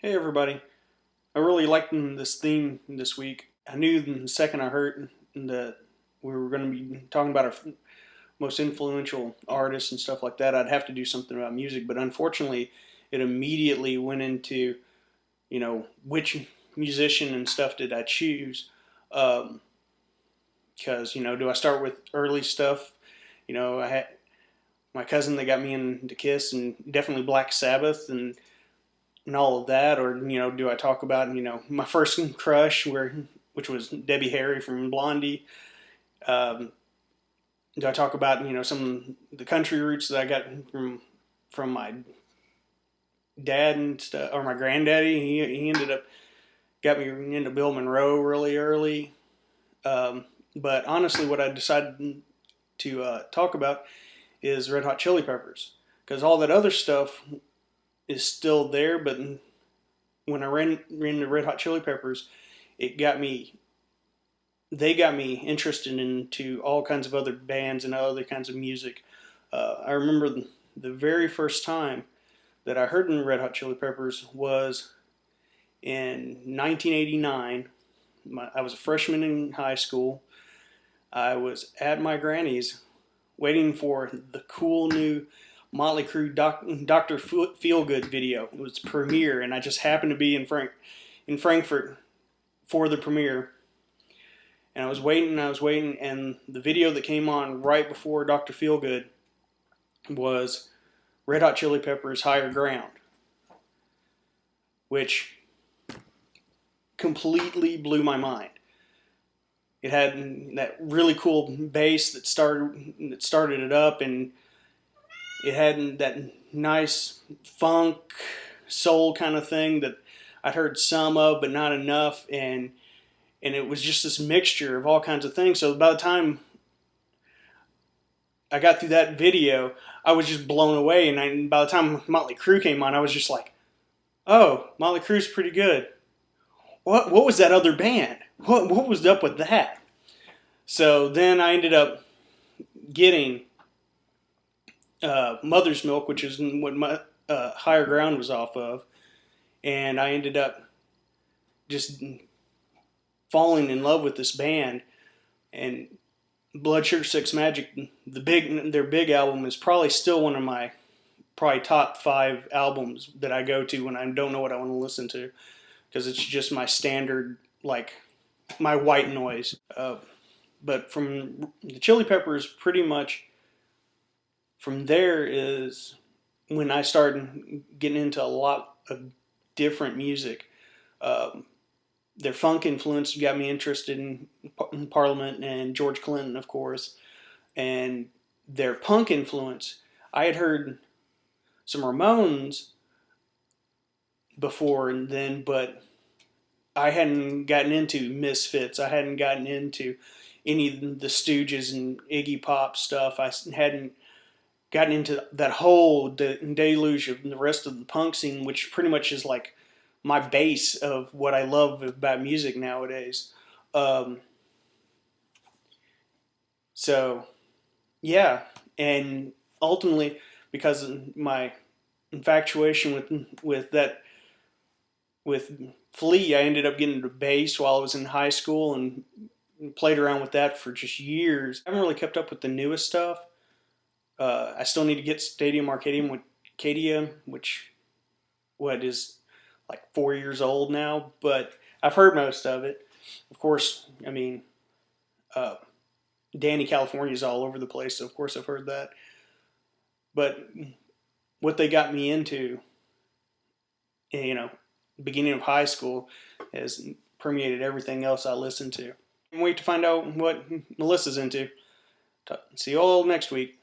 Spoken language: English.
Hey everybody, I really liked this theme this week. I knew the second I heard that we were going to be talking about our most influential artists and stuff like that, I'd have to do something about music, but unfortunately it immediately went into, which musician and stuff did I choose? Because, do I start with early stuff? I had my cousin that got me into Kiss and definitely Black Sabbath and all of that, or do I talk about my first crush, which was Debbie Harry from Blondie? Um, do I talk about some of the country roots that I got from my dad and stuff, or my granddaddy? He ended up got me into Bill Monroe really early. But honestly, what I decided to talk about is Red Hot Chili Peppers, because all that other stuff is still there, but when I ran into Red Hot Chili Peppers, it got me. They got me interested into all kinds of other bands and other kinds of music. I remember the very first time that I heard Red Hot Chili Peppers was in 1989. I was a freshman in high school. I was at my granny's waiting for the cool new Motley Crue Dr. Feelgood video. It was premiere, and I just happened to be in Frankfurt for the premiere. And I was waiting, and the video that came on right before Dr. Feelgood was Red Hot Chili Peppers' Higher Ground, which completely blew my mind. It had that really cool bass that started it up, and it had that nice funk soul kind of thing that I'd heard some of, but not enough, and it was just this mixture of all kinds of things. So by the time I got through that video, I was just blown away, and by the time Motley Crue came on, I was just like, "Oh, Motley Crue's pretty good. What was that other band? What was up with that?" So then I ended up getting Mother's Milk, which is what my Higher Ground was off of, and I ended up just falling in love with this band. And Blood Sugar Sex Magic, their big album, is probably still one of my top 5 albums that I go to when I don't know what I want to listen to, because it's just my standard, like my white noise. But from the Chili Peppers, pretty much from there is when I started getting into a lot of different music. Their funk influence got me interested in Parliament and George Clinton, of course. And their punk influence, I had heard some Ramones before and then, but I hadn't gotten into Misfits. I hadn't gotten into any of the Stooges and Iggy Pop stuff. I hadn't gotten into that whole deluge of the rest of the punk scene, which pretty much is like my base of what I love about music nowadays. So, yeah, and ultimately, because of my infatuation with Flea, I ended up getting into bass while I was in high school and played around with that for just years. I haven't really kept up with the newest stuff. I still need to get Stadium Arcadium, which is like 4 years old now, but I've heard most of it. Of course, I mean, Danny California's all over the place, so of course I've heard that. But what they got me into, beginning of high school, has permeated everything else I listen to. Can't wait to find out what Melissa's into. See you all next week.